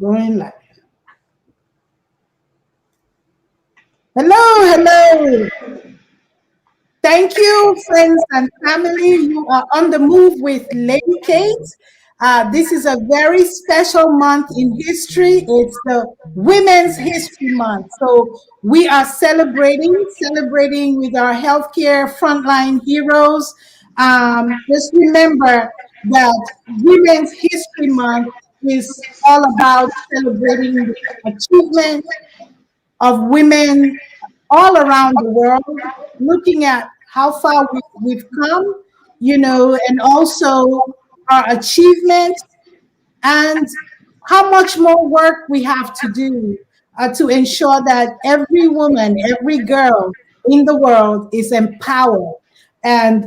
Going live. Hello, hello. Thank you, friends and family. You are on the move with Lady Kate. This is a very special month in history. It's the Women's History Month. So we are celebrating with our healthcare frontline heroes. Just remember that Women's History Month is all about celebrating the achievement of women all around the world, looking at how far we've come, and also our achievements and how much more work we have to do to ensure that every woman, every girl in the world is empowered and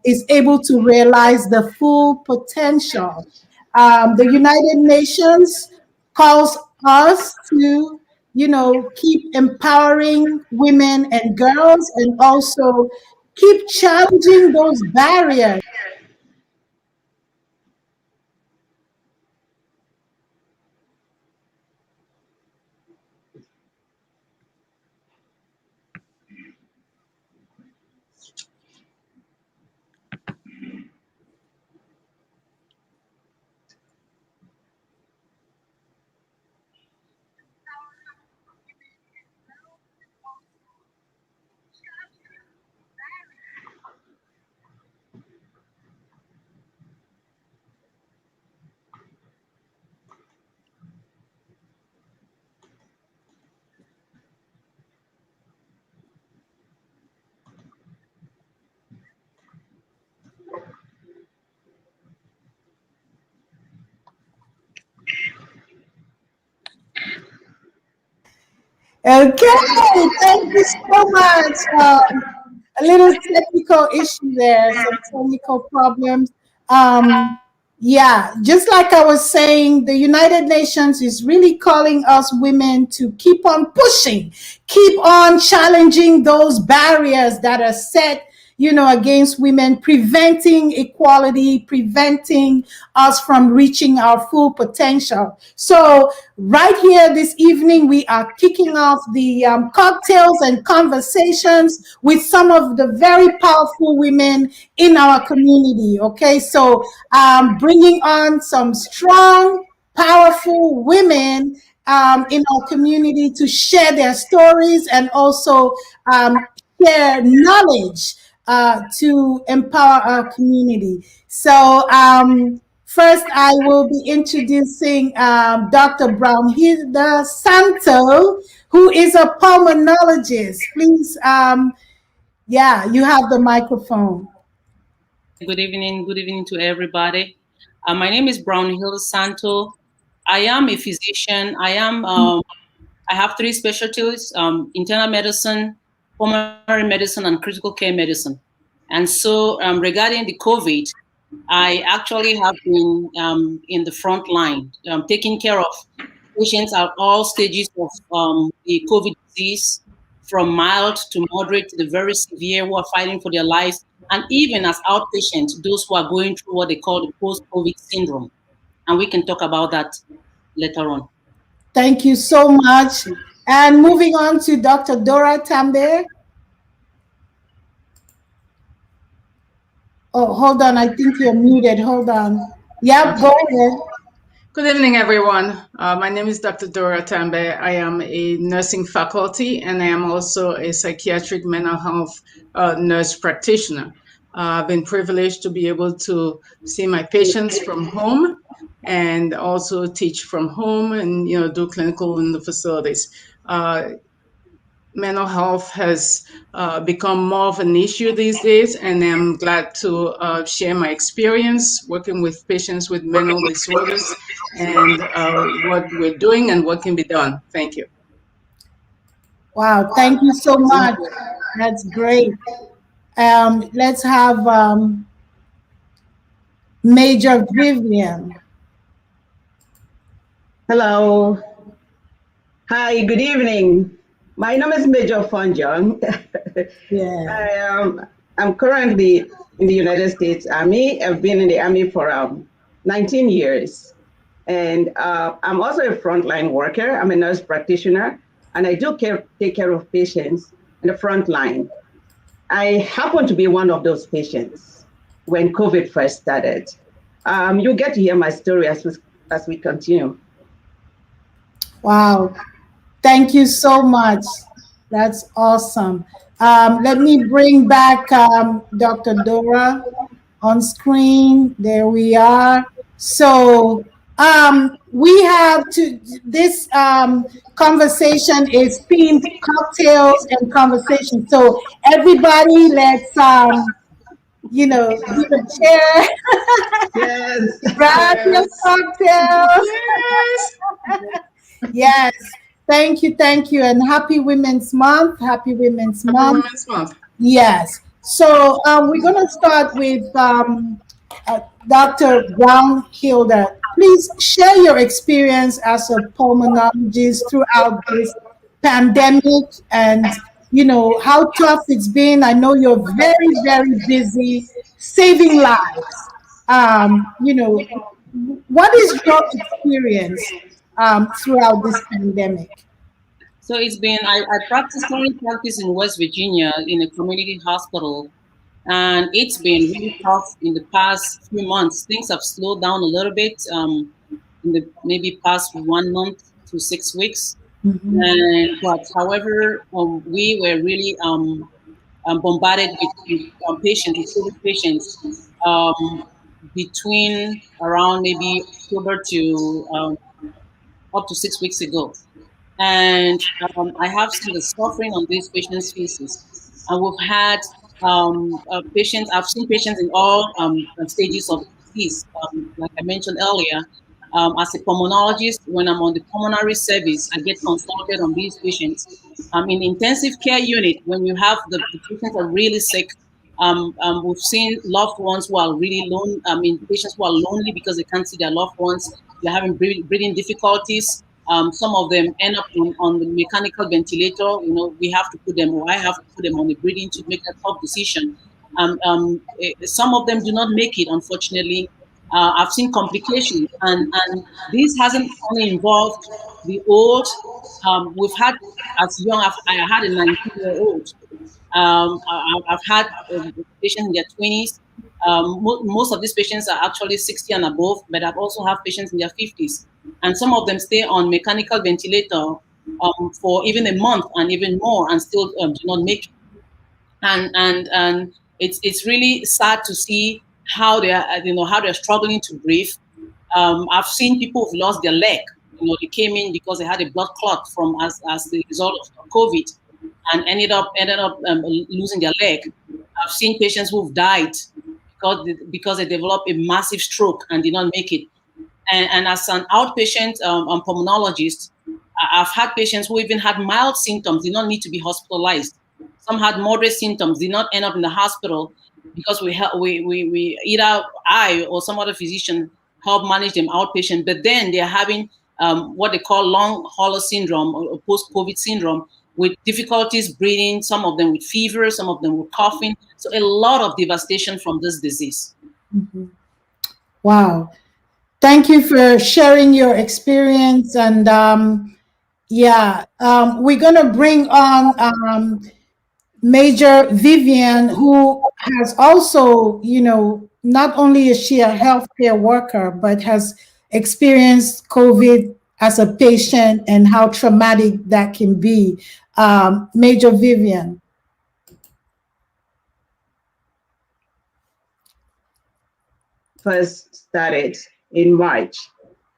is able to realize the full potential. The United Nations calls us to, keep empowering women and girls and also keep challenging those barriers. Okay, thank you so much. A little technical issue there, some technical problems. Yeah, just like I was saying, the United Nations is really calling us women to keep on pushing, keep on challenging those barriers that are set, against women, preventing equality, preventing us from reaching our full potential. So, right here this evening, we are kicking off the cocktails and conversations with some of the very powerful women in our community. Okay, so bringing on some strong, powerful women in our community to share their stories and also share knowledge to empower our community. So, first, I will be introducing Dr. Brownhilda Santo, who is a pulmonologist. Please, yeah, you have the microphone. Good evening to everybody. My name is Brownhill Santo. I am a physician. I have three specialties: internal medicine, pulmonary medicine, and critical care medicine. And so, regarding the COVID, I actually have been in the front line, taking care of patients at all stages of the COVID disease, from mild to moderate to the very severe, who are fighting for their lives, and even as outpatients, those who are going through what they call the post-COVID syndrome. And we can talk about that later on. Thank you so much. And moving on to Dr. Dora Tambe. Oh, hold on. I think you're muted. Hold on. Yep, go ahead. Good evening, everyone. My name is Dr. Dora Tambe. I am a nursing faculty and I am also a psychiatric mental health nurse practitioner. I've been privileged to be able to see my patients from home and also teach from home and do clinical in the facilities. Mental health has become more of an issue these days, and I'm glad to share my experience working with patients with mental disorders and what we're doing and what can be done. Thank you. Wow, thank you so much. That's great. Let's have Major Vivian. Hello. Hi, good evening. My name is Major Fonjong. Yeah. I'm currently in the United States Army. I've been in the Army for 19 years. And I'm also a frontline worker. I'm a nurse practitioner, and I do take care of patients in the front line. I happen to be one of those patients when COVID first started. You get to hear my story as we continue. Wow. Thank you so much. That's awesome. Let me bring back Dr. Dora on screen. There we are. So we have to, this conversation is themed cocktails and conversation. So everybody, let's, give a chair, Yes. grab your Yes. cocktails. Yes. Yes. Thank you. And happy Women's Month. Happy Women's Happy Month. Women's Month. Yes. So we're going to start with Dr. Brown Hilda. Please share your experience as a pulmonologist throughout this pandemic and, how tough it's been. I know you're very, very busy saving lives. What is your experience throughout this pandemic? So it's been, I currently practice in West Virginia in a community hospital, and it's been really tough in the past few months. Things have slowed down a little bit in the maybe past 1 month to 6 weeks. Mhm. But however, we were really bombarded with patients, with COVID patients, um, between around maybe October to up to 6 weeks ago. And I have seen the suffering on these patients' faces. And we've had patients, I've seen patients in all stages of disease. Like I mentioned earlier, as a pulmonologist, when I'm on the pulmonary service, I get consulted on these patients. In intensive care unit, when you have the patients are really sick, we've seen loved ones who are really lonely. Patients who are lonely because they can't see their loved ones. They're having breathing difficulties. Some of them end up on the mechanical ventilator. We have to put them, or I have to put them on the breathing to make a tough decision. Some of them do not make it, unfortunately. I've seen complications, and this hasn't only involved the old. We've had as young. I had a 19-year-old. I've had patients in their 20s. Most of these patients are actually 60 and above, but I've also have patients in their 50s. And some of them stay on mechanical ventilator for even a month and even more and still do not make it. And it's really sad to see how they're struggling to breathe. I've seen people who've lost their leg. They came in because they had a blood clot from as the result of COVID, and ended up losing their leg. I've seen patients who've died because they developed a massive stroke and did not make it. And as an outpatient pulmonologist, I've had patients who even had mild symptoms, did not need to be hospitalized. Some had moderate symptoms, did not end up in the hospital because we either I or some other physician help manage them outpatient. But then they're having what they call long hauler syndrome or post-COVID syndrome with difficulties breathing, some of them with fever, some of them with coughing. So a lot of devastation from this disease. Mhm. Wow. Thank you for sharing your experience. And we're going to bring on Major Vivian, who has also, not only is she a healthcare worker, but has experienced COVID as a patient and how traumatic that can be. Major Vivian. First started in March.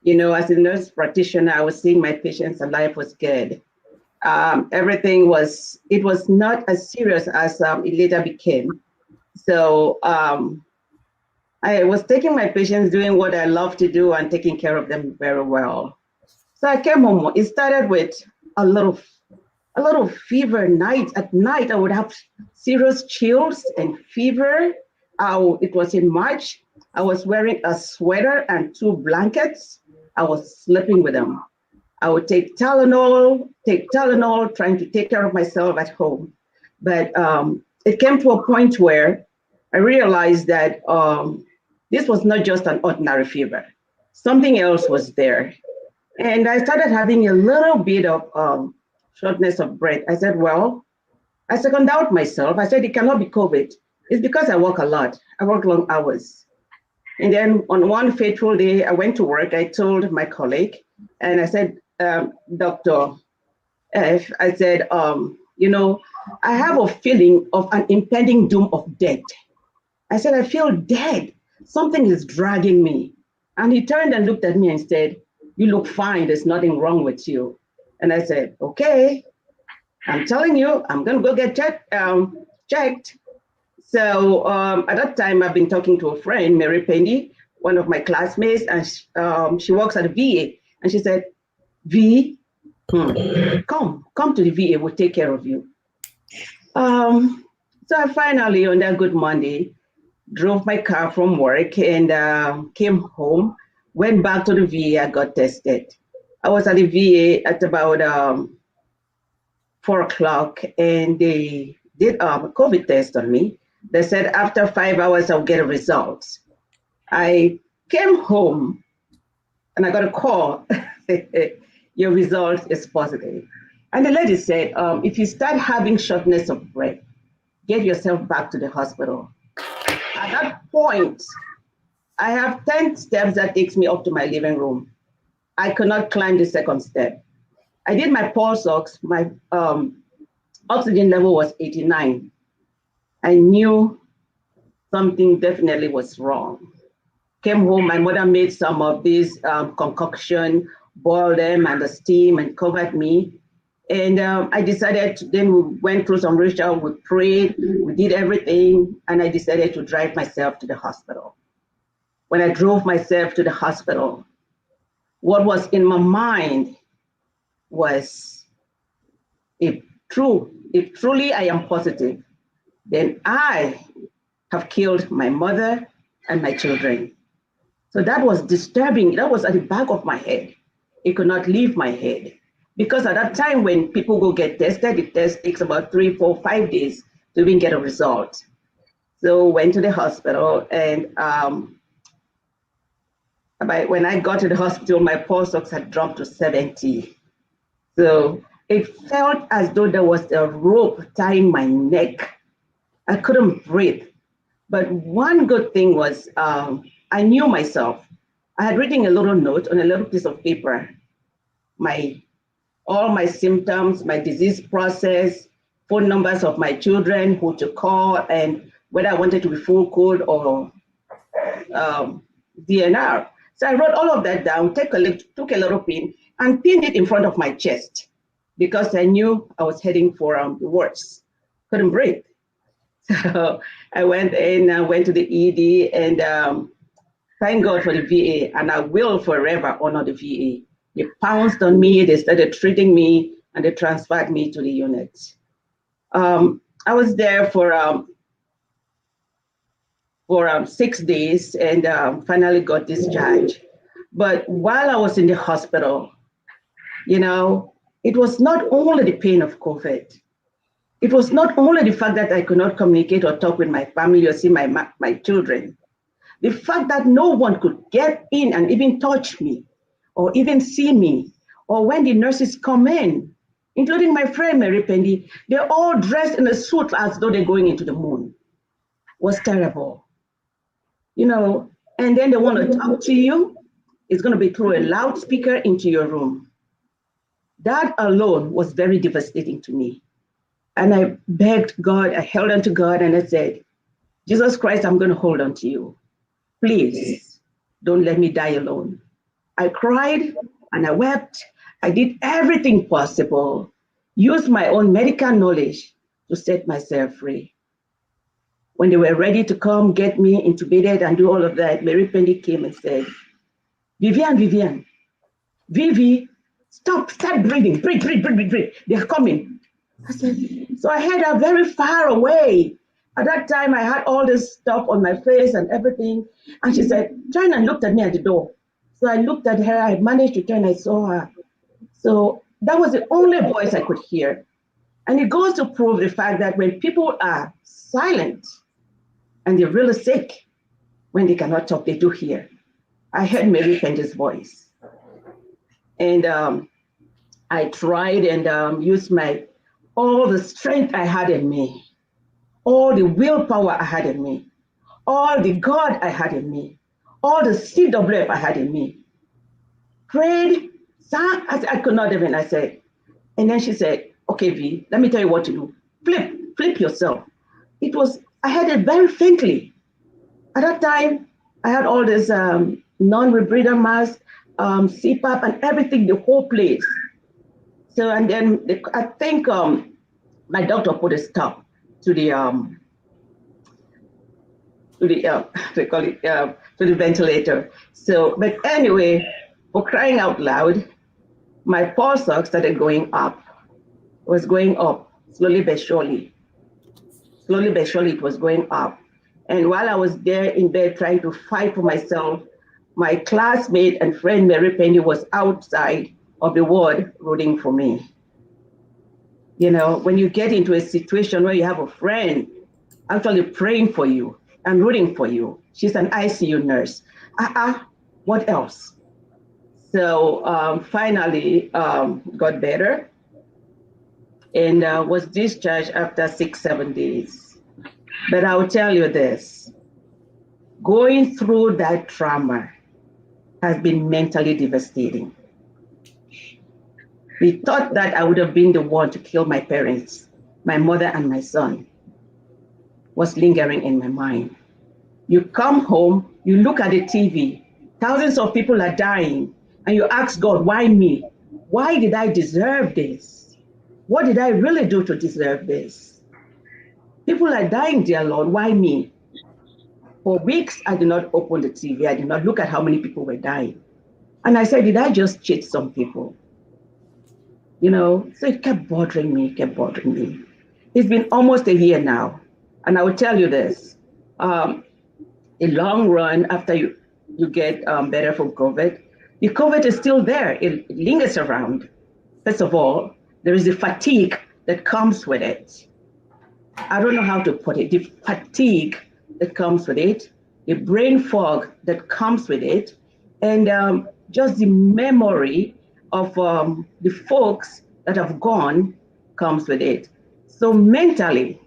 As a nurse practitioner, I was seeing my patients and life was good. It was not as serious as it later became. So I was taking my patients, doing what I love to do and taking care of them very well. So I came home. It started with a little fever night. At night, I would have serious chills and fever. It was in March. I was wearing a sweater and 2 blankets. I was sleeping with them. I would take Tylenol, trying to take care of myself at home. But it came to a point where I realized that this was not just an ordinary fever. something else was there. And I started having a little bit of shortness of breath. I said, well, I second out myself. I said, it cannot be COVID. It's because I work a lot. I work long hours. And then on one fateful day, I went to work. I told my colleague, and I said, Dr. F, I said, I have a feeling of an impending doom of death. I said, I feel dead. Something is dragging me. And he turned and looked at me and said, you look fine. There's nothing wrong with you. And I said, okay, I'm telling you, I'm going to go get checked. So at that time, I've been talking to a friend, Mary Penny, one of my classmates, and she works at the VA. And she said, V, come to the VA, we'll take care of you. So I finally, on that good Monday, drove my car from work and came home, went back to the VA, I got tested. I was at the VA at about 4 o'clock, and they did a COVID test on me. They said after 5 hours, I'll get a result. I came home and I got a call. Your result is positive. And the lady said, if you start having shortness of breath, get yourself back to the hospital. At that point, I have 10 steps that takes me up to my living room. I could not climb the second step. I did my pulse ox, my oxygen level was 89. I knew something definitely was wrong. Came home, my mother made some of these concoction, boiled them and the steam and covered me. And I decided, then we went through some ritual, we prayed, we did everything, and I decided to drive myself to the hospital. When I drove myself to the hospital, what was in my mind was, if truly I am positive, then I have killed my mother and my children. So that was disturbing. That was at the back of my head. It could not leave my head. Because at that time when people go get tested, the test takes about 3, 4, 5 days to even get a result. So went to the hospital, and when I got to the hospital, my pulse ox had dropped to 70. So it felt as though there was a rope tying my neck. I couldn't breathe. But one good thing was I knew myself. I had written a little note on a little piece of paper, all my symptoms, my disease process, phone numbers of my children, who to call, and whether I wanted to be full code or DNR. So I wrote all of that down, took a little pin, and pinned it in front of my chest because I knew I was heading for the worst. Couldn't breathe. So I went in, I went to the ED, and thank God for the VA, and I will forever honor the VA. They pounced on me, they started treating me, and they transferred me to the unit. I was there for 6 days and finally got discharged. But while I was in the hospital, it was not only the pain of COVID. It was not only the fact that I could not communicate or talk with my family or see my children. The fact that no one could get in and even touch me or even see me, or when the nurses come in, including my friend Mary Penny, they're all dressed in a suit as though they're going into the moon. It was terrible. And then they want to talk to you. It's going to be through a loudspeaker into your room. That alone was very devastating to me. And I begged God, I held on to God, and I said, Jesus Christ, I'm going to hold on to you. Please, don't let me die alone. I cried and I wept. I did everything possible, used my own medical knowledge to set myself free. When they were ready to come get me intubated and do all of that, Mary Penny came and said, Vivian, Vivi, start breathing, breathe. They're coming. I said, so I had her very far away. At that time, I had all this stuff on my face and everything. And she said, turn and looked at me at the door. So I looked at her, I managed to turn, I saw her. So that was the only voice I could hear. And it goes to prove the fact that when people are silent and they're really sick, when they cannot talk, they do hear. I heard Mary Penge's voice. And I tried and used all the strength I had in me, all the willpower I had in me, all the God I had in me, all the CWF I had in me. Prayed, sang, I could not even, I said. And then she said, okay, V, let me tell you what to do. Flip yourself. I had it very faintly. At that time, I had all this non-rebreather mask, CPAP and everything, the whole place. So, and then I think my doctor put a stop to the they call it to the ventilator. So, but anyway, for crying out loud, my pulse ox started going up. It was going up slowly but surely. Slowly but surely, it was going up. And while I was there in bed trying to fight for myself, my classmate and friend Mary Penny was outside of the ward rooting for me. You know, when you get into a situation where you have a friend actually praying for you and rooting for you, she's an ICU nurse. What else? So finally got better and was discharged after 6-7 days. But I'll tell you this, going through that trauma has been mentally devastating. We thought that I would have been the one to kill my parents, my mother and my son, was lingering in my mind. You come home, you look at the TV, thousands of people are dying, and you ask God, why me? Why did I deserve this? What did I really do to deserve this? People are dying, dear Lord, why me? For weeks, I did not open the TV. I did not look at how many people were dying. And I said, did I just cheat some people? You know, so it kept bothering me, It's been almost a year now. And I will tell you this, a long run after you get better from COVID, the COVID is still there. It lingers around. First of all, there is the fatigue that comes with it. I don't know how to put it. The fatigue that comes with it, the brain fog that comes with it, and just the memory of the folks that have gone comes with it. So mentally,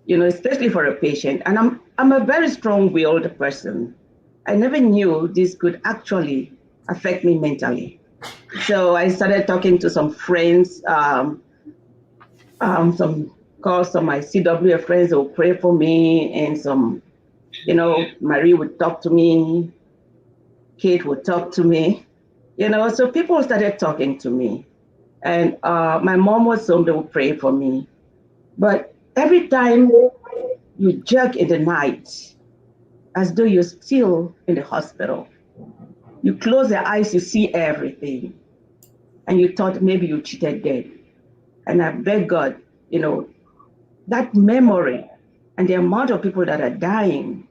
you know, especially for a patient, and I'm a very strong-willed person. I never knew this could actually affect me mentally. So I started talking to some friends, some calls some my CWF friends who pray for me, and some, you know, Marie would talk to me, Kate would talk to me, you know, so people started talking to me. And my mom was home, they would pray for me. But every time you jerk in the night, as though you're still in the hospital, you close your eyes, you see everything. And you thought maybe you cheated dead. And I beg God, you know, that memory and the amount of people that are dying,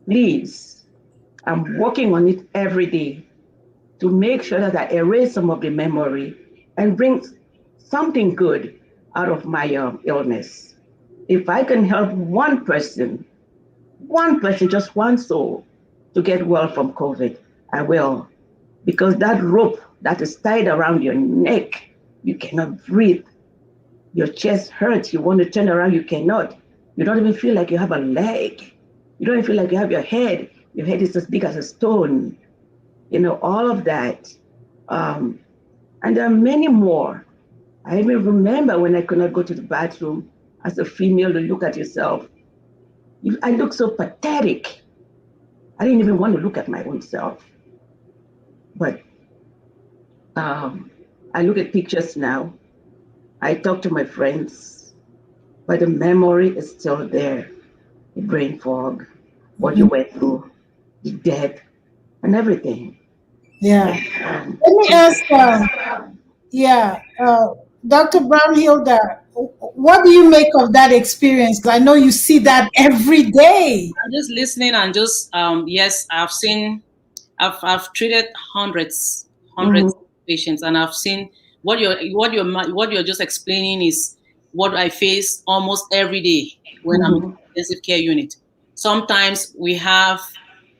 please, I'm working on it every day to make sure that I erase some of the memory and bring something good out of my illness. If I can help one person, just one soul, to get well from COVID, I will. Because that rope that is tied around your neck, you cannot breathe. Your chest hurts, you want to turn around, you cannot. You don't even feel like you have a leg. You don't even feel like you have your head. Your head is as big as a stone. You know, all of that. And there are many more. I even remember when I could not go to the bathroom as a female to look at yourself. I look so pathetic. I didn't even want to look at my own self. But I look at pictures now. I talk to my friends, but the memory is still there. The brain fog, what you went through, the death, and everything. Yeah. Let me ask, Dr. Brownhilda, what do you make of that experience? 'Cause I know you see that every day. I'm just listening and just yes, I've treated hundreds of patients, and I've seen what you're just explaining is what I face almost every day when I'm in the intensive care unit. Sometimes we have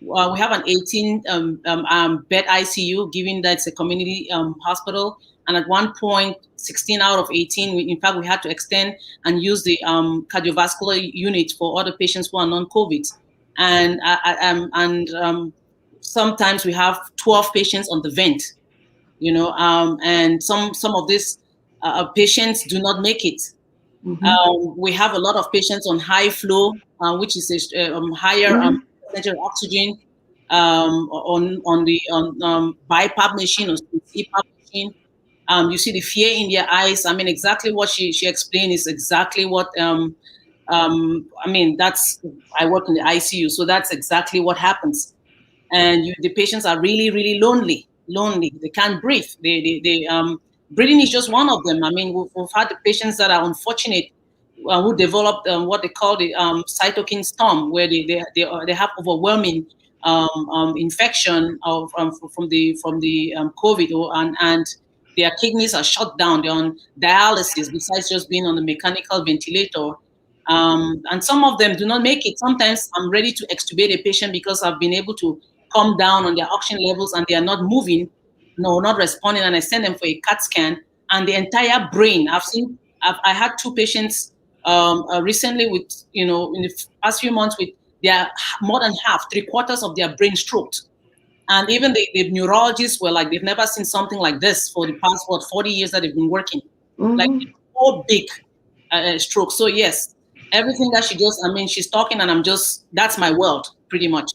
We have an 18 bed ICU, given that it's a community hospital. And at one point, 16 out of 18, in fact, we had to extend and use the cardiovascular unit for other patients who are non-COVID. And sometimes we have 12 patients on the vent, and some of these patients do not make it. We have a lot of patients on high flow, which is a higher percentage of oxygen, on BiPAP machine or CPAP machine. You see the fear in their eyes. I mean, exactly what she explained is exactly what I mean. I work in the ICU, so that's exactly what happens. And the patients are really, really lonely. They can't breathe. Breathing is just one of them. I mean, we've had the patients that are unfortunate, who developed what they call the cytokine storm, where they have overwhelming infection from the COVID, and their kidneys are shut down. They're on dialysis besides just being on the mechanical ventilator. And some of them do not make it. Sometimes I'm ready to extubate a patient because I've been able to come down on their oxygen levels and they are not moving, no, not responding, and I send them for a CAT scan. And the entire brain, I had two patients recently with, in the past few months, with their more than half, 3/4 of their brain stroked. And even the neurologists were like, they've never seen something like this for the past, 40 years that they've been working. Like, so big stroke. So yes, everything that she's talking, and that's my world, pretty much.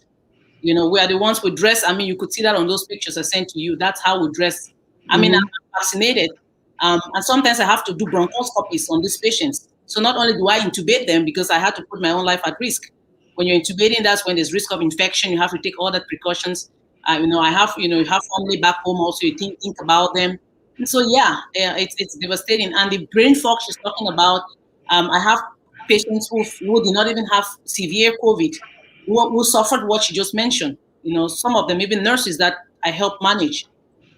We are the ones who dress. I mean, you could see that on those pictures I sent to you. That's how we dress. I mean, I'm vaccinated. And sometimes I have to do bronchoscopies on these patients. So not only do I intubate them, because I had to put my own life at risk. When you're intubating, that's when there's risk of infection. You have to take all the precautions. I have, you have family back home also. You think about them. And so, yeah, it's devastating. And the brain fog she's talking about, I have patients who did not even have severe COVID, who suffered what she just mentioned. Some of them, even nurses that I help manage,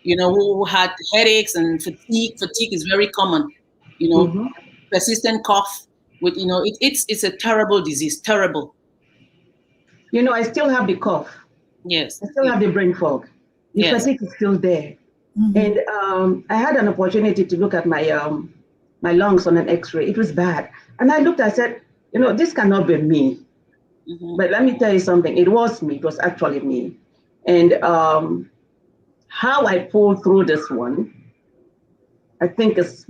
who had headaches and fatigue. Fatigue is very common, persistent cough with, it's a terrible disease, terrible. I still have the cough. Yes. I still have the brain fog. The fatigue is still there. And I had an opportunity to look at my lungs on an X-ray. It was bad. And I said, this cannot be me. But let me tell you something. It was me. It was actually me. And how I pulled through this one, I think is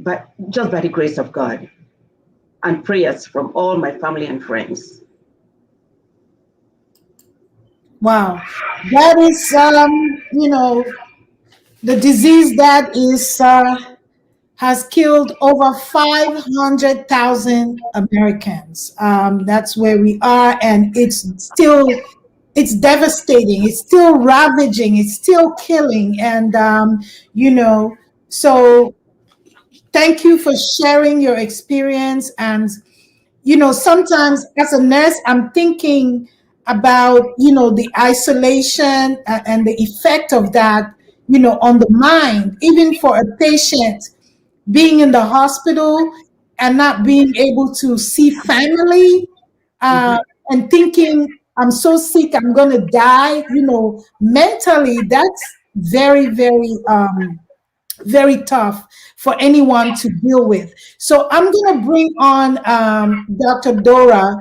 just by the grace of God and prayers from all my family and friends. Wow. That is, the disease that has killed over 500,000 Americans. That's where we are, and it's devastating. It's still ravaging. It's still killing, and so thank you for sharing your experience. And sometimes as a nurse, I'm thinking about the isolation and the effect of that on the mind, even for a patient being in the hospital and not being able to see family, and thinking, I'm so sick, I'm going to die. Mentally, that's very, very, very tough for anyone to deal with. So I'm going to bring on Dr. Dora,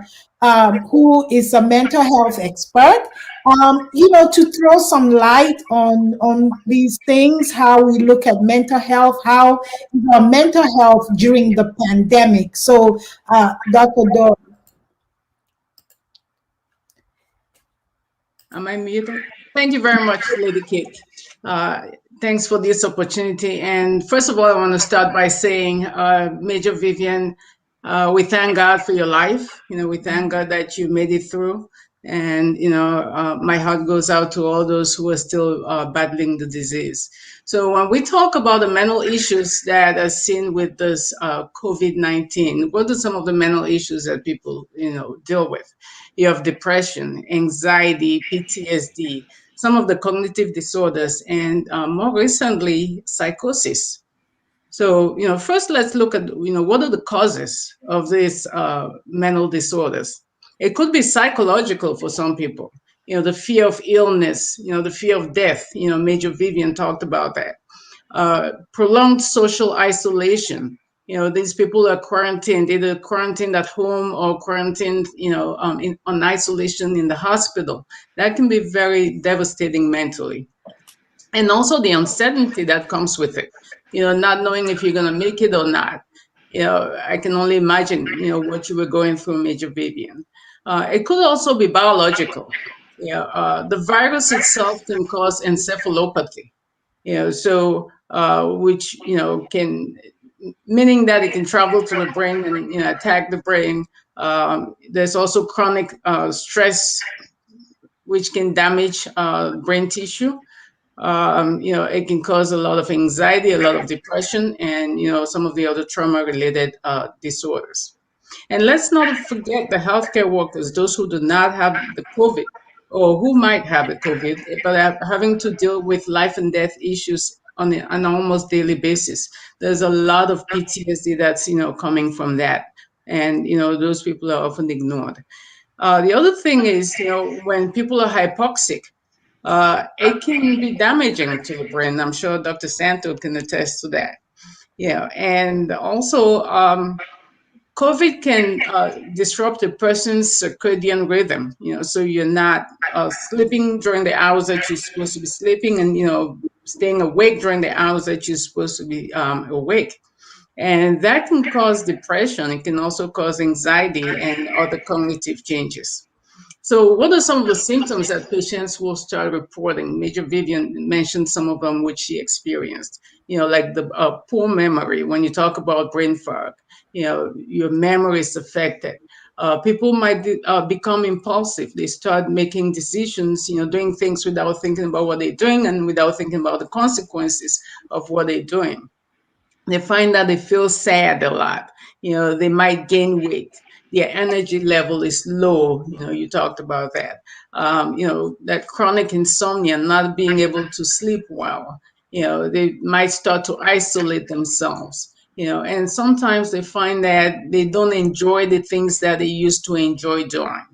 who is a mental health expert, to throw some light on these things, how we look at mental health, how mental health during the pandemic. So, Dr. Dora. Am I muted? Thank you very much, Lady Kate. Thanks for this opportunity. And first of all, I want to start by saying, Major Vivian, we thank God for your life. We thank God that you made it through. And, my heart goes out to all those who are still battling the disease. So when we talk about the mental issues that are seen with this COVID-19, what are some of the mental issues that people, deal with? You have depression, anxiety, PTSD, some of the cognitive disorders, and more recently, psychosis. So, first let's look at, what are the causes of these mental disorders? It could be psychological for some people. the fear of illness, the fear of death. Major Vivian talked about that. Prolonged social isolation. These people are quarantined, either quarantined at home or quarantined, on isolation in the hospital. That can be very devastating mentally. And also the uncertainty that comes with it, not knowing if you're going to make it or not. I can only imagine, what you were going through, Major Vivian. It could also be biological. The virus itself can cause encephalopathy, which, can, meaning that it can travel to the brain and, attack the brain. There's also chronic stress, which can damage brain tissue. It can cause a lot of anxiety, a lot of depression, and some of the other trauma-related disorders. And let's not forget the healthcare workers, those who do not have the COVID or who might have the COVID, but are having to deal with life and death issues on an almost daily basis. There's a lot of PTSD that's coming from that, and those people are often ignored. The other thing is, when people are hypoxic, it can be damaging to the brain. I'm sure Dr. Santo can attest to that. And also, COVID can disrupt a person's circadian rhythm. So you're not sleeping during the hours that you're supposed to be sleeping, and staying awake during the hours that you're supposed to be awake. And that can cause depression. It can also cause anxiety and other cognitive changes. So what are some of the symptoms that patients will start reporting? Major Vivian mentioned some of them which she experienced, like the poor memory. When you talk about brain fog, your memory is affected. People might become impulsive. They start making decisions, doing things without thinking about what they're doing and without thinking about the consequences of what they're doing. They find that they feel sad a lot. They might gain weight. Their energy level is low. You talked about that. That chronic insomnia, not being able to sleep well. They might start to isolate themselves. And sometimes they find that they don't enjoy the things that they used to enjoy doing.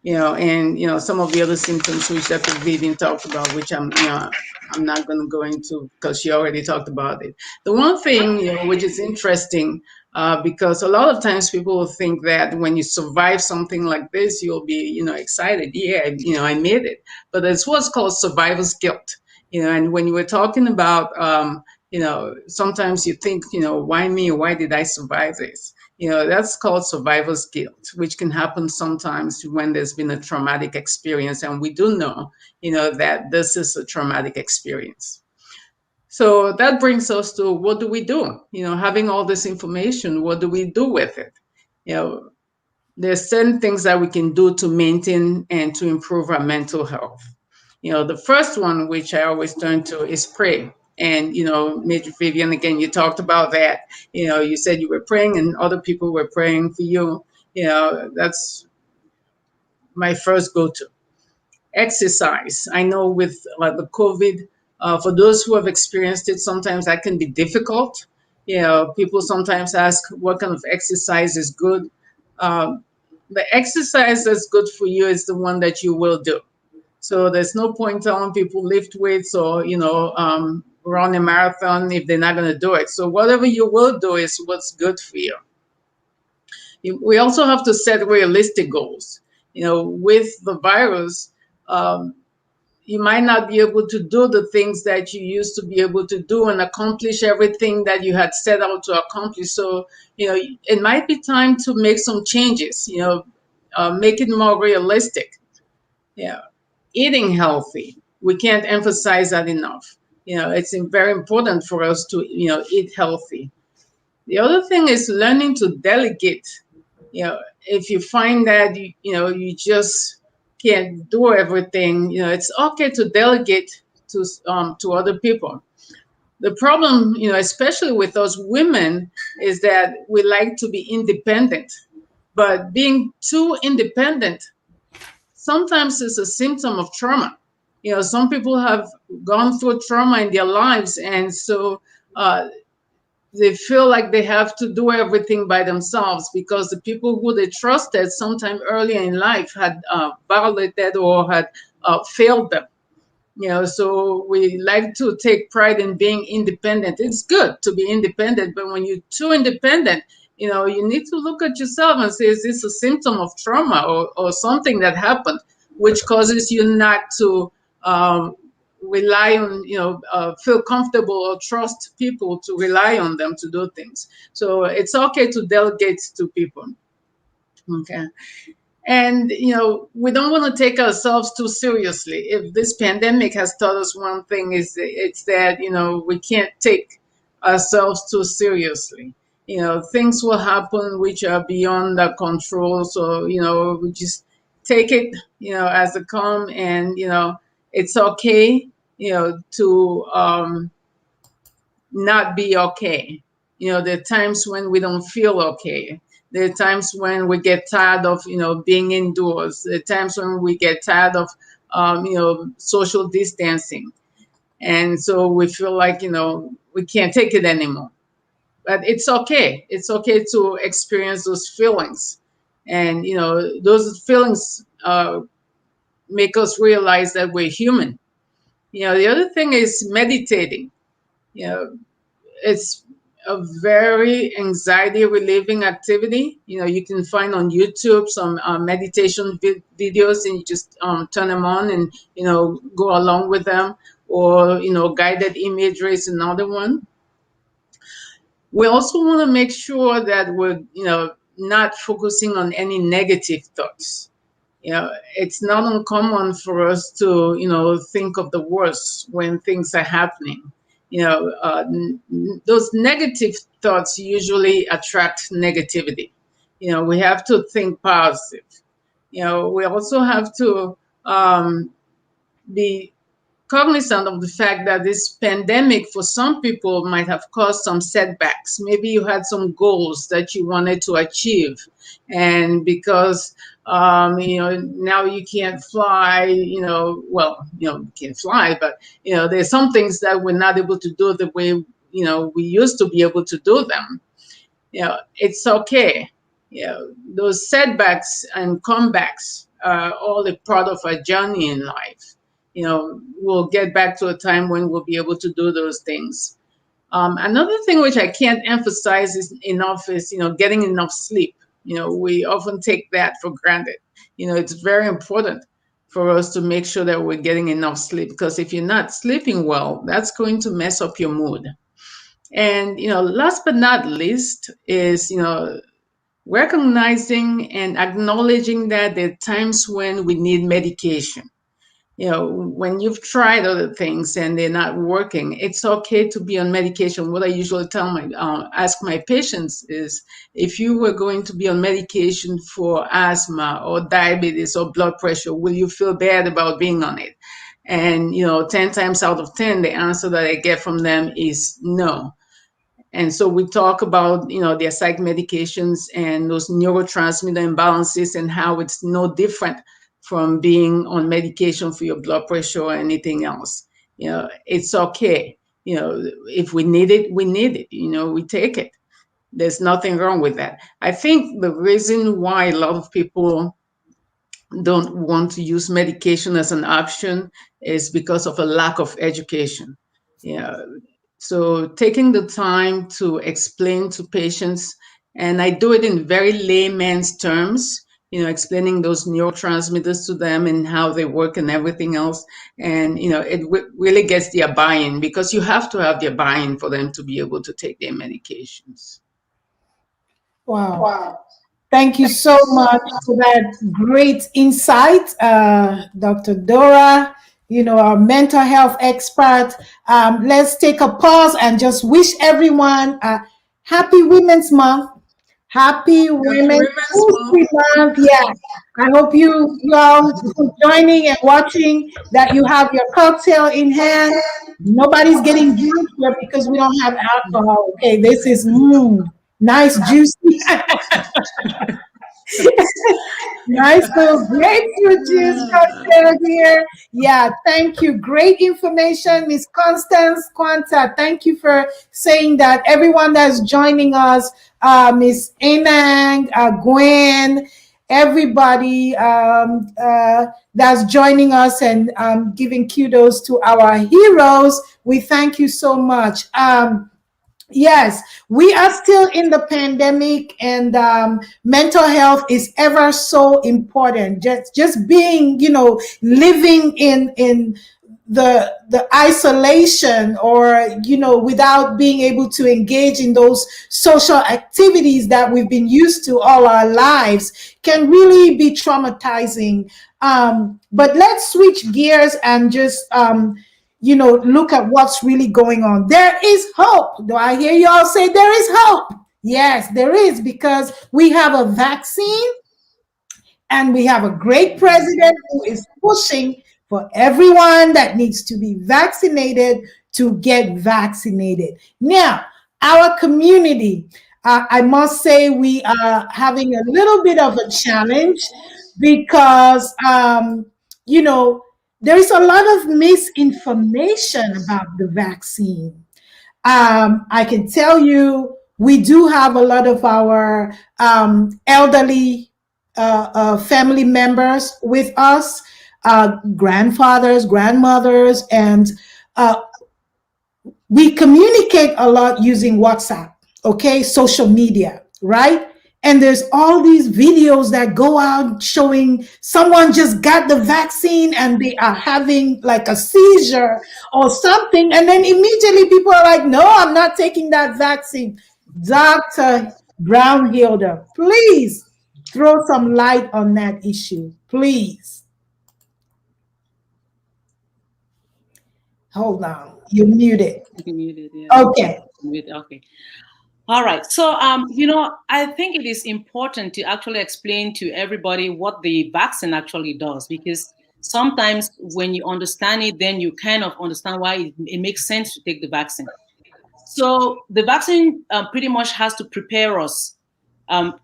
And some of the other symptoms which Dr. Vivian talked about, which I'm not going to go into because she already talked about it. The one thing, which is interesting, because a lot of times people will think that when you survive something like this, you'll be, excited. Yeah, I made it. But it's what's called survivor's guilt. And when you were talking about, sometimes you think, why me? Why did I survive this? That's called survivor's guilt, which can happen sometimes when there's been a traumatic experience. And we do know, that this is a traumatic experience. So that brings us to what do we do? Having all this information, what do we do with it? There's certain things that we can do to maintain and to improve our mental health. The first one, which I always turn to, is pray. And, Major Vivian, again, you talked about that. You said you were praying and other people were praying for you. That's my first go-to. Exercise. I know with the COVID, for those who have experienced it, sometimes that can be difficult. People sometimes ask what kind of exercise is good. The exercise that's good for you is the one that you will do. So there's no point telling people lift weights or, run a marathon if they're not going to do it. So whatever you will do is what's good for you. We also have to set realistic goals. With the virus, you might not be able to do the things that you used to be able to do and accomplish everything that you had set out to accomplish. So, it might be time to make some changes, make it more realistic. Eating healthy. We can't emphasize that enough. It's very important for us to, eat healthy. The other thing is learning to delegate. If you find that, you just can't do everything, it's okay to delegate to other people. The problem, especially with us women, is that we like to be independent, but being too independent sometimes is a symptom of trauma. Some people have gone through trauma in their lives, and so they feel like they have to do everything by themselves because the people who they trusted sometime earlier in life had violated or had failed them. So we like to take pride in being independent. It's good to be independent, but when you're too independent, you need to look at yourself and say, is this a symptom of trauma or something that happened, which causes you not to rely on, feel comfortable or trust people to rely on them to do things. So it's okay to delegate to people. Okay. And, we don't want to take ourselves too seriously. If this pandemic has taught us one thing, it's that, we can't take ourselves too seriously. Things will happen which are beyond our control. So, we just take it, as they come, and, it's okay, to not be okay. There are times when we don't feel okay. There are times when we get tired of, being indoors. There are times when we get tired of, social distancing. And so we feel like, we can't take it anymore. But it's okay. It's okay to experience those feelings. And, those feelings make us realize that we're human. The other thing is meditating. It's a very anxiety relieving activity. You can find on YouTube some meditation videos, and you just turn them on and go along with them, or guided imagery is another one. We also want to make sure that we're not focusing on any negative thoughts. It's not uncommon for us to think of the worst when things are happening. Those negative thoughts usually attract negativity. We have to think positive. We also have to be cognizant of the fact that this pandemic for some people might have caused some setbacks. Maybe you had some goals that you wanted to achieve, and because now you can't fly, you can't fly, but there's some things that we're not able to do the way we used to be able to do them. It's okay. Those setbacks and comebacks are all a part of a journey in life. We'll get back to a time when we'll be able to do those things. Another thing which I can't emphasize enough is, getting enough sleep. We often take that for granted. It's very important for us to make sure that we're getting enough sleep, because if you're not sleeping well, that's going to mess up your mood. And, last but not least is, recognizing and acknowledging that there are times when we need medication. When you've tried other things and they're not working, it's okay to be on medication. What I usually ask my patients is, if you were going to be on medication for asthma or diabetes or blood pressure, will you feel bad about being on it? And, 10 times out of 10, the answer that I get from them is no. And so we talk about, their psych medications and those neurotransmitter imbalances and how it's no different from being on medication for your blood pressure or anything else. It's okay. If we need it, we need it. We take it. There's nothing wrong with that. I think the reason why a lot of people don't want to use medication as an option is because of a lack of education. So taking the time to explain to patients, and I do it in very layman's terms, explaining those neurotransmitters to them and how they work and everything else. And, it really gets their buy-in, because you have to have their buy-in for them to be able to take their medications. Wow. Thank you so much for that great insight, Dr. Dora, our mental health expert. Let's take a pause and just wish everyone a happy Women's Month. Happy Women's Month. Yeah. I hope you all joining and watching, that you have your cocktail in hand. Nobody's getting drunk here because we don't have alcohol. Okay, this is nice, juicy. Nice little grapefruit juice cocktail here. Yeah, thank you. Great information, Miss Constance Quanta. Thank you for saying that. Everyone that's joining us, Miss Anang, Gwen, everybody that's joining us and giving kudos to our heroes. We thank you so much. Yes, we are still in the pandemic, and mental health is ever so important. Just being, living in the isolation, or without being able to engage in those social activities that we've been used to all our lives, can really be traumatizing. But let's switch gears and just look at what's really going on. There is hope. Do I hear y'all say there is hope? Yes, there is, because we have a vaccine and we have a great president who is pushing for everyone that needs to be vaccinated to get vaccinated. Now, our community, I must say, we are having a little bit of a challenge because, there is a lot of misinformation about the vaccine. I can tell you, we do have a lot of our elderly family members with us, grandfathers, grandmothers, and we communicate a lot using WhatsApp, okay, social media, right? And there's all these videos that go out showing someone just got the vaccine and they are having like a seizure or something. And then immediately people are like, no, I'm not taking that vaccine. Dr. Brownhilder, please throw some light on that issue, please. Hold on, you're muted. You're muted, yeah. Okay. Okay. All right. So, I think it is important to actually explain to everybody what the vaccine actually does, because sometimes when you understand it, then you kind of understand why it makes sense to take the vaccine. So the vaccine pretty much has to prepare us,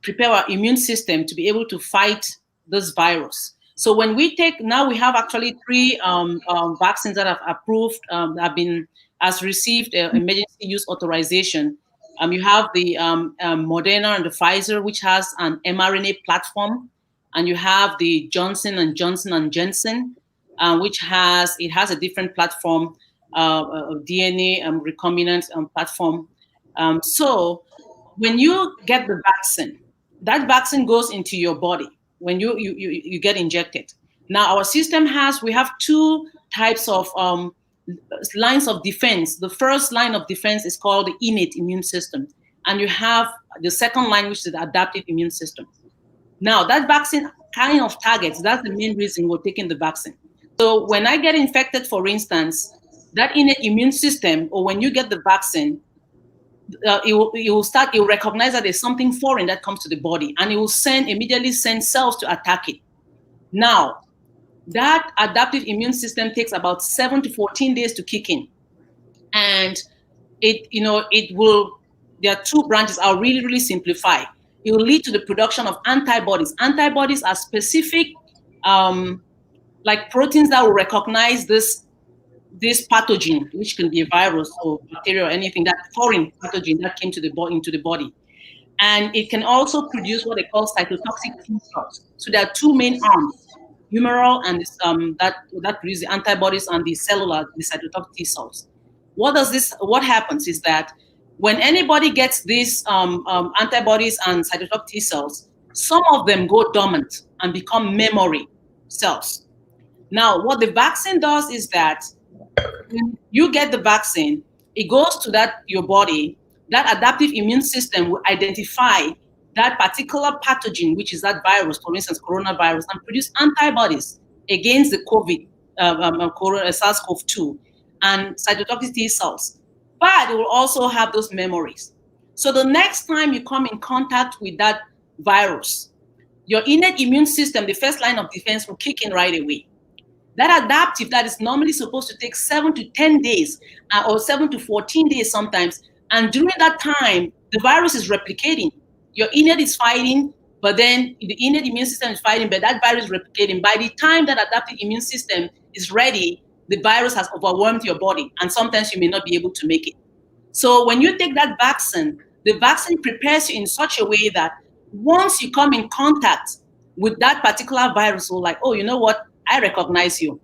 prepare our immune system to be able to fight this virus. So when we take, now we have actually 3 vaccines that have approved, has received emergency use authorization. You have the Moderna and the Pfizer, which has an mRNA platform, and you have the Johnson and Johnson and Janssen, which has a different platform, DNA recombinant platform. So when you get the vaccine, that vaccine goes into your body when you get injected. Now our system we have 2 types of lines of defense. The first line of defense is called the innate immune system, and you have the second line, which is the adaptive immune system. Now that vaccine kind of targets, that's the main reason we're taking the vaccine. So when I get infected, for instance, that innate immune system, or when you get the vaccine, it will recognize that there's something foreign that comes to the body, and it will immediately send cells to attack it. Now, that adaptive immune system takes about 7 to 14 days to kick in. And there are 2 branches. I'll really, really simplify. It will lead to the production of antibodies. Antibodies are specific, like proteins that will recognize this pathogen, which can be a virus or bacteria or anything, that foreign pathogen that came into the body. And it can also produce what they call cytotoxic T cells. So there are 2 main arms, humoral and that produce the antibodies, and the cellular, the cytotoxic T cells. What happens is that when anybody gets these antibodies and cytotoxic T cells, some of them go dormant and become memory cells. Now, what the vaccine does is that when you get the vaccine, it goes to your body. That adaptive immune system will identify that particular pathogen, which is that virus, for instance, coronavirus, and produce antibodies against the SARS-CoV-2 and cytotoxic T cells. But it will also have those memories. So the next time you come in contact with that virus, your innate immune system, the first line of defense, will kick in right away. That adaptive, that is normally supposed to take 7 to 10 days or 7 to 14 days sometimes. And during that time, the virus is replicating. Your innate is fighting, but then the innate immune system is fighting, but that virus is replicating. By the time that adaptive immune system is ready, the virus has overwhelmed your body, and sometimes you may not be able to make it. So when you take that vaccine, the vaccine prepares you in such a way that once you come in contact with that particular virus will like, oh, you know what? I recognize you.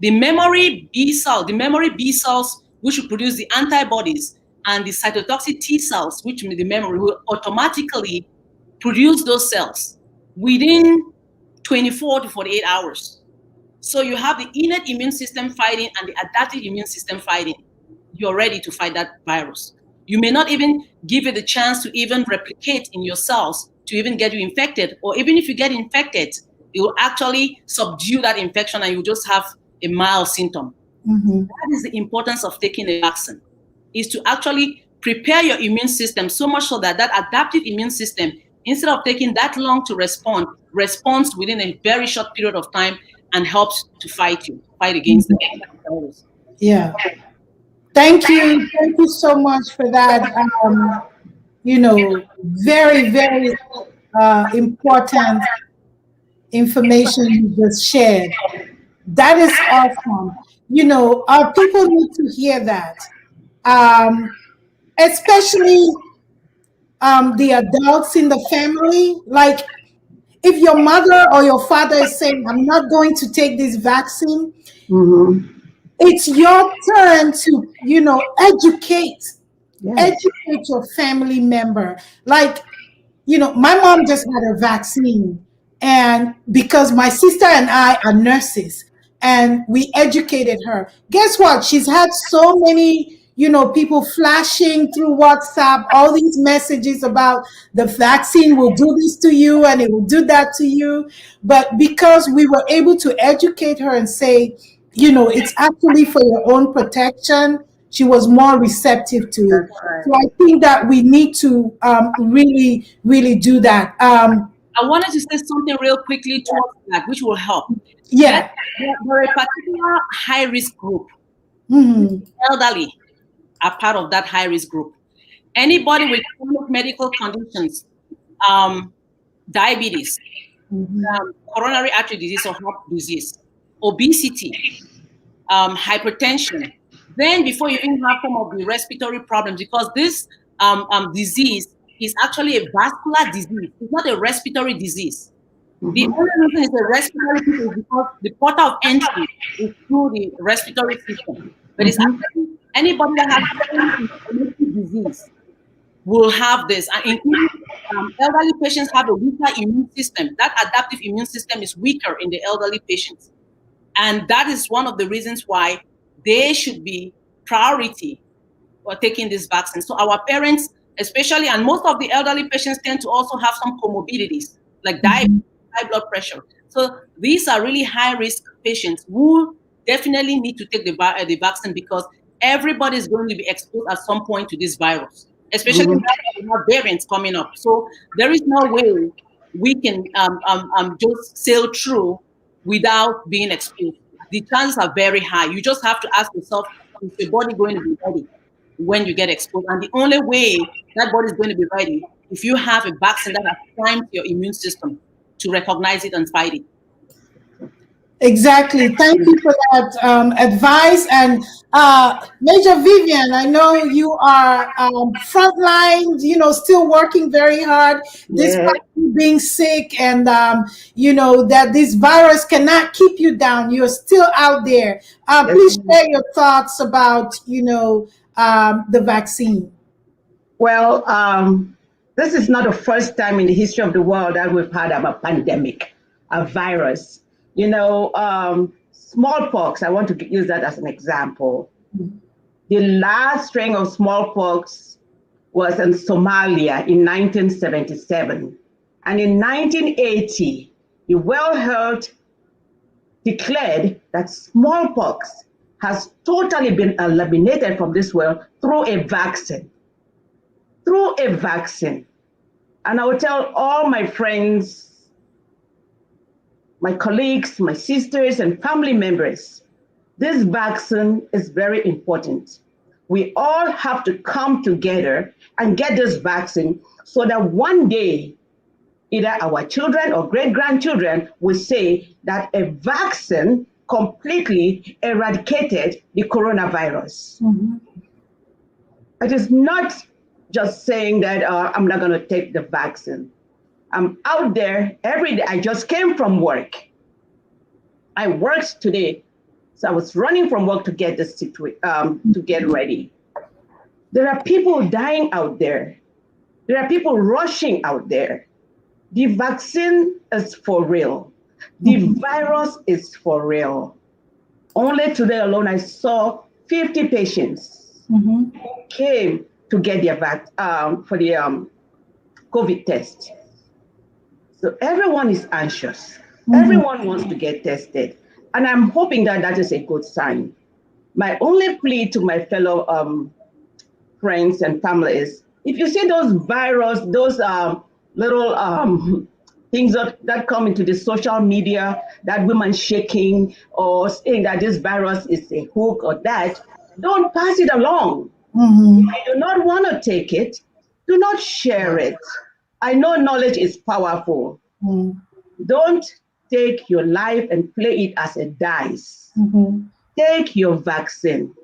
The memory B cells, which will produce the antibodies, and the cytotoxic T cells, which the memory will automatically produce those cells within 24 to 48 hours. So you have the innate immune system fighting and the adaptive immune system fighting. You're ready to fight that virus. You may not even give it the chance to even replicate in your cells to even get you infected, or even if you get infected, it will actually subdue that infection and you just have a mild symptom. That is the importance of taking a vaccine, is to actually prepare your immune system so much so that that adaptive immune system, instead of taking that long to respond, responds within a very short period of time and helps to fight against the virus. Yeah. Thank you so much for that. Very, very important information you just shared. That is awesome. Our people need to hear that, especially the adults in the family. Like, if your mother or your father is saying, I'm not going to take this vaccine, it's your turn to, educate your family member. Like, my mom just had a vaccine, and because my sister and I are nurses and we educated her, guess what? She's had so many, people flashing through WhatsApp, all these messages about the vaccine will do this to you and it will do that to you. But because we were able to educate her and say, it's actually for your own protection, she was more receptive to it. Right. So I think that we need to really, really do that. I wanted to say something real quickly towards that, which will help. Yeah. There are a particular high-risk group. Elderly are part of that high-risk group. Anybody with chronic medical conditions, diabetes, coronary artery disease or heart disease, obesity, hypertension. Then before you even have some of the respiratory problems, because this disease is actually a vascular disease. It's not a respiratory disease. The only reason it's a respiratory disease is because the port of entry is through the respiratory system. But it's actually anybody that has inflammatory disease will have this. And including elderly patients have a weaker immune system. That adaptive immune system is weaker in the elderly patients. And that is one of the reasons why they should be priority for taking this vaccine. So our parents, especially, and most of the elderly patients tend to also have some comorbidities like diabetes, high blood pressure. So these are really high-risk patients who definitely need to take the vaccine, because everybody is going to be exposed at some point to this virus, especially now that we have variants coming up. So there is no way we can just sail through without being exposed. The chances are very high. You just have to ask yourself, is your body going to be ready when you get exposed? And the only way that body is going to be ready if you have a vaccine that has primed your immune system to recognize it and fight it. Exactly. Thank you for that advice. And Major Vivian, I know you are frontline, still working very hard, despite you being sick, and that this virus cannot keep you down. You're still out there. Please share your thoughts about, the vaccine. Well, this is not the first time in the history of the world that we've had a pandemic, a virus. Smallpox, I want to use that as an example. The last strain of smallpox was in Somalia in 1977. And in 1980, the World Health declared that smallpox has totally been eliminated from this world through a vaccine. Through a vaccine. And I will tell all my friends, my colleagues, my sisters, and family members, this vaccine is very important. We all have to come together and get this vaccine so that one day, either our children or great-grandchildren will say that a vaccine completely eradicated the coronavirus. It is not just saying that I'm not going to take the vaccine. I'm out there every day. I just came from work. I worked today, so I was running from work to get this to get ready. There are people dying out there. There are people rushing out there. The vaccine is for real. The virus is for real. Only today alone, I saw 50 patients who came to get their for the COVID test. So everyone is anxious. Everyone wants to get tested. And I'm hoping that that is a good sign. My only plea to my fellow friends and family is, if you see those those little things that come into the social media, that woman shaking or saying that this virus is a hook or that, don't pass it along. If you do not want to take it, do not share it. I know knowledge is powerful. Don't take your life and play it as a dice. Take your vaccine.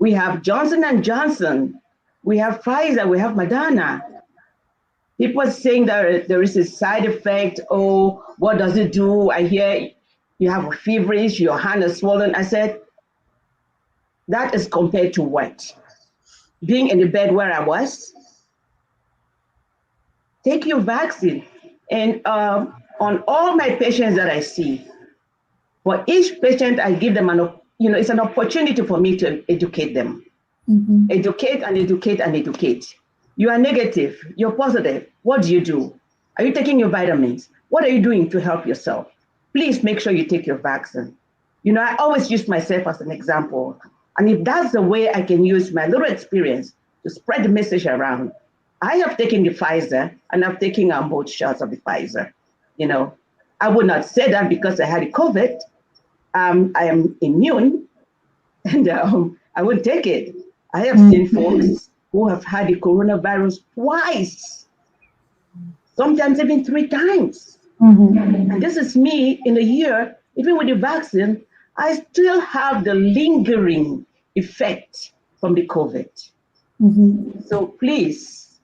We have Johnson and Johnson. We have Pfizer. We have Moderna. People are saying that there is a side effect. Oh, what does it do? I hear you have a feverish, your hand is swollen. I said, that is compared to what? Being in the bed where I was? Take your vaccine. And on all my patients that I see, for each patient, I give them it's an opportunity for me to educate them. Educate and educate and educate. You are negative, you're positive. What do you do? Are you taking your vitamins? What are you doing to help yourself? Please make sure you take your vaccine. I always use myself as an example. And if that's the way I can use my little experience to spread the message around, I have taken the Pfizer and I've taken both shots of the Pfizer. I would not say that because I had the COVID. I am immune and I would take it. I have seen folks who have had the coronavirus twice, sometimes even 3 times. And this is me in a year, even with the vaccine, I still have the lingering effect from the COVID. So please,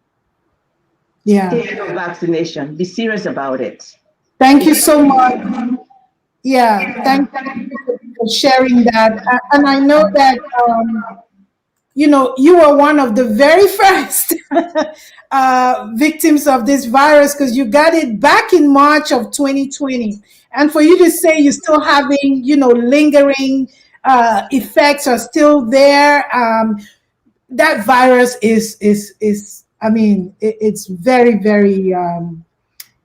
take your vaccination. Be serious about it. Thank you so much. Yeah, thank you for sharing that. And I know that you were one of the very first victims of this virus because you got it back in March of 2020. And for you to say you're still having, lingering effects are still there. That virus is I mean, it's very, very,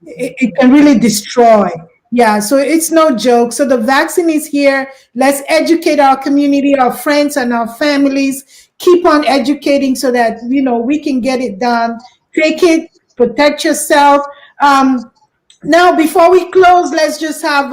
it can really destroy. Yeah, so it's no joke. So the vaccine is here. Let's educate our community, our friends, and our families. Keep on educating so that we can get it done. Take it, protect yourself. Now, before we close, let's just have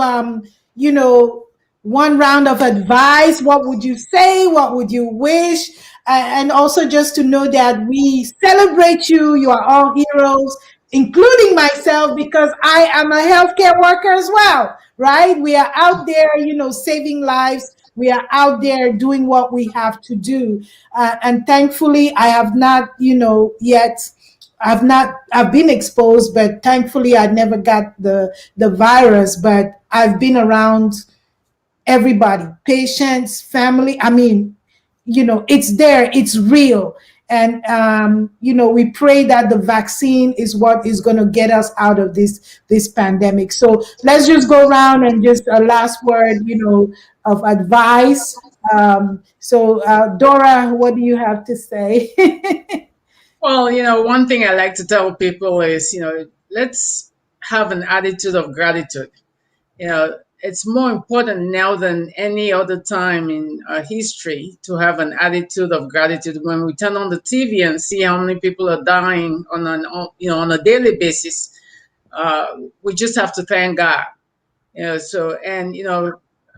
one round of advice. What would you say? What would you wish? And also just to know that we celebrate you. You are all heroes, including myself, because I am a healthcare worker as well, right? We are out there, saving lives. We are out there doing what we have to do. And thankfully, I have not, yet. I've been exposed, but thankfully I never got the virus, but I've been around everybody, patients, family. I mean, it's there, it's real. And, we pray that the vaccine is what is going to get us out of this pandemic. So let's just go around and just a last word, of advice. Dora, what do you have to say? Well, one thing I like to tell people is, let's have an attitude of gratitude. It's more important now than any other time in our history to have an attitude of gratitude. When we turn on the TV and see how many people are dying on a daily basis, we just have to thank God.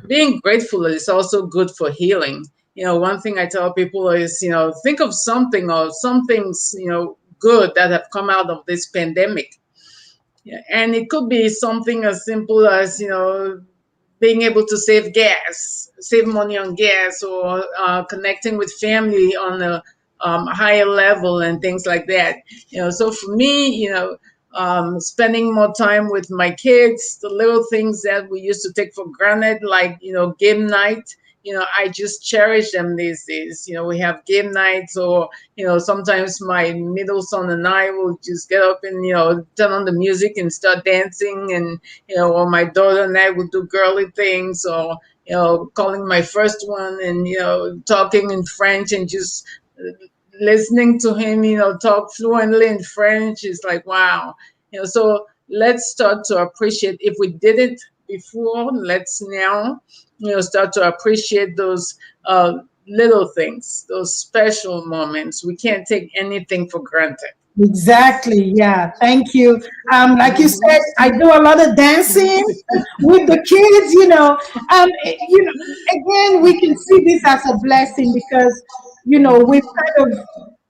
Being grateful is also good for healing. One thing I tell people is, think of something or some things, good that have come out of this pandemic. Yeah, and it could be something as simple as, being able to save money on gas, or connecting with family on a higher level and things like that. So for me, spending more time with my kids, the little things that we used to take for granted, like, game night. I just cherish them these days. We have game nights, or, sometimes my middle son and I will just get up and, turn on the music and start dancing. And, or my daughter and I will do girly things, or, calling my first one and, talking in French and just listening to him, talk fluently in French is like, wow. So let's start to appreciate. If we didn't before, let's now, start to appreciate those little things, those special moments. We can't take anything for granted. Exactly. Yeah. Thank you. Like you said, I do a lot of dancing with the kids. Again, we can see this as a blessing because we've kind of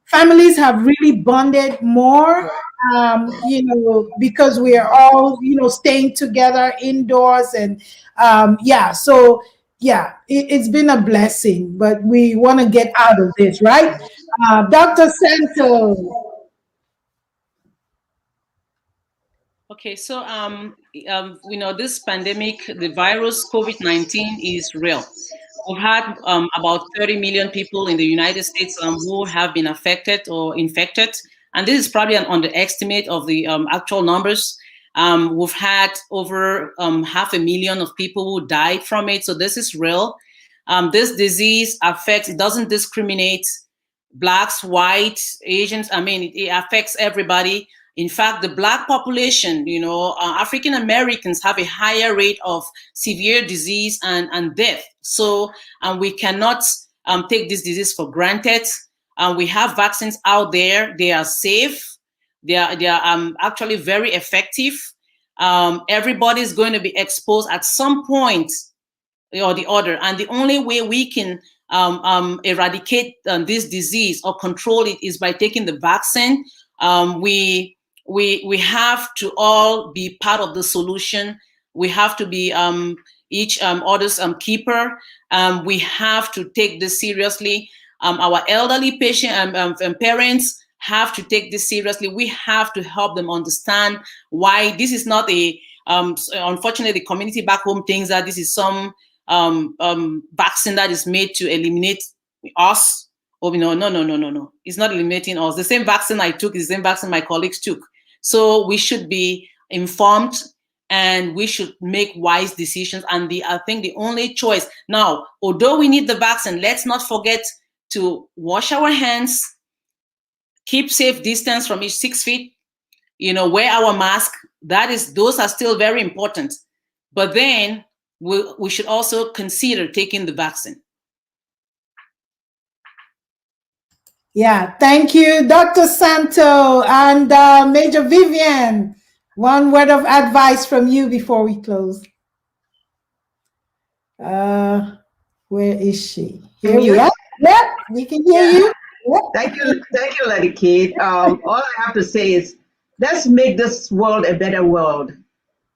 families have really bonded more. Because we are all staying together indoors and yeah. So yeah, it's been a blessing, but we want to get out of this, right? Dr. Santo. Okay, so this pandemic, the virus COVID-19 is real. We've had about 30 million people in the United States who have been affected or infected, and this is probably an underestimate of the actual numbers. We've had over 500,000 of people who died from it, so this is real. This disease affects; it doesn't discriminate blacks, whites, Asians. I mean, it affects everybody. In fact, the black population, African Americans have a higher rate of severe disease and death. So we cannot take this disease for granted. We have vaccines out there. They are safe. They are actually very effective. Everybody is going to be exposed at some point or the other. And the only way we can eradicate this disease or control it is by taking the vaccine. We have to all be part of the solution. We have to be each other's keeper. We have to take this seriously. Our elderly patient and parents have to take this seriously. We have to help them understand why this is not a. Unfortunately, the community back home thinks that this is some vaccine that is made to eliminate us. Oh no! It's not eliminating us. The same vaccine I took is the same vaccine my colleagues took. So we should be informed and we should make wise decisions. And I think the only choice now, although we need the vaccine, let's not forget to wash our hands, keep safe distance from each 6 feet, wear our mask. Those are still very important. But then we should also consider taking the vaccine. Yeah, thank you, Dr. Santo and Major Vivian. One word of advice from you before we close. Where is she? Here we are. Yep, we can hear you. Yep. Thank you, Lady Kate. All I have to say is, let's make this world a better world.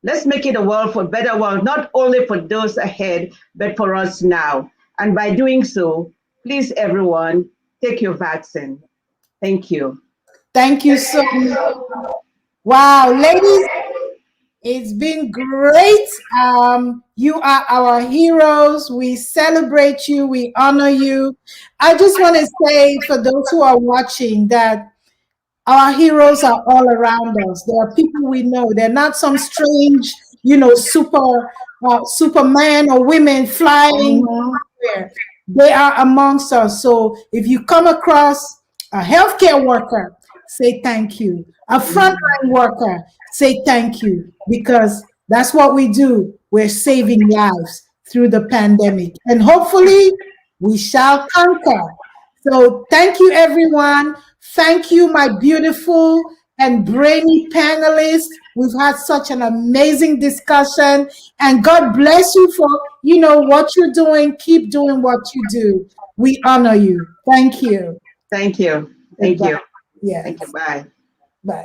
Let's make it a better world, not only for those ahead, but for us now. And by doing so, please, everyone, take your vaccine. Thank you. Thank you so much. Wow, ladies, it's been great. You are our heroes. We celebrate you. We honor you. I just want to say for those who are watching that our heroes are all around us. They are people we know. They're not some strange, Superman or women flying somewhere. They are amongst us. So if you come across a healthcare worker, say thank you. A frontline worker, say thank you, because that's what we do. We're saving lives through the pandemic, and hopefully we shall conquer. So thank you, everyone. Thank you, my beautiful and brainy panelists. We've had such an amazing discussion, and God bless you for what you're doing. Keep doing what you do. We honor you. Thank you. Thank you. Thank you. Yeah. Thank you. Bye. Bye.